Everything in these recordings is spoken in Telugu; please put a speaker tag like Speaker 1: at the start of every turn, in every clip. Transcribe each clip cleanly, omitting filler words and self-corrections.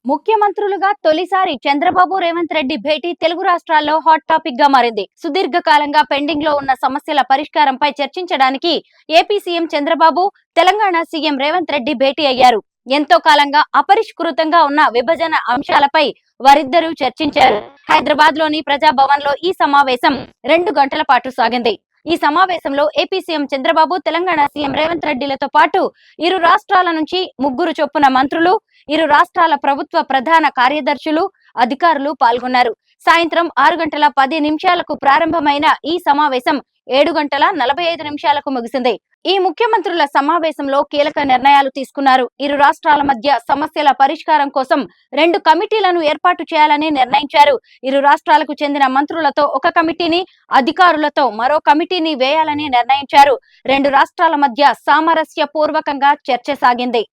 Speaker 1: ముఖ్యమంత్రులుగా తొలిసారి చంద్రబాబు రేవంత్ రెడ్డి భేటీ తెలుగు రాష్ట్రాల్లో హాట్ టాపిక్ గా మారింది. సుదీర్ఘ కాలంగా పెండింగ్ లో ఉన్న సమస్యల పరిష్కారంపై చర్చించడానికి AP CM Chandrababu, Telangana CM Revanth Reddy భేటీ అయ్యారు. ఎంతో కాలంగా అపరిష్కృతంగా ఉన్న విభజన అంశాలపై వారిద్దరూ చర్చించారు. హైదరాబాద్ లోని ప్రజాభవన్ లో ఈ సమావేశం 2 గంటల పాటు సాగింది. ఈ సమావేశంలో AP CM Chandrababu, Telangana CM Revanth రెడ్డిలతో పాటు ఇరు రాష్ట్రాల నుంచి 3 చొప్పున మంత్రులు, ఇరు రాష్ట్రాల ప్రభుత్వ ప్రధాన కార్యదర్శులు, అధికారులు పాల్గొన్నారు. సాయంత్రం 6:10 ప్రారంభమైన ఈ సమావేశం 7:45 ముగిసింది. ఈ ముఖ్యమంత్రుల సమావేశంలో కీలక నిర్ణయాలు తీసుకున్నారు. ఇరు రాష్ట్రాల మధ్య సమస్యల పరిష్కారం కోసం 2 కమిటీలను ఏర్పాటు చేయాలని నిర్ణయించారు. ఇరు రాష్ట్రాలకు చెందిన మంత్రులతో ఒక కమిటీని, అధికారులతో మరో కమిటీని వేయాలని నిర్ణయించారు. 2 రాష్ట్రాల మధ్య సామరస్య పూర్వకంగా చర్చ సాగింది.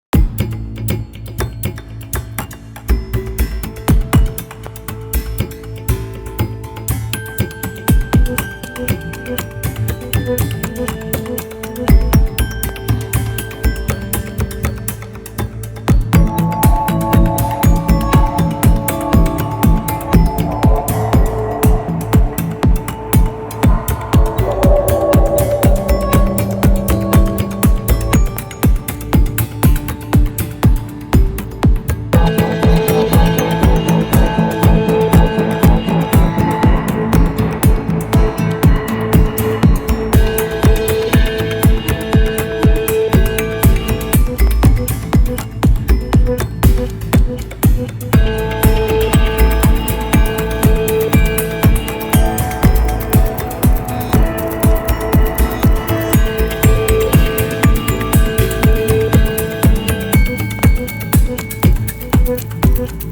Speaker 2: Thank you.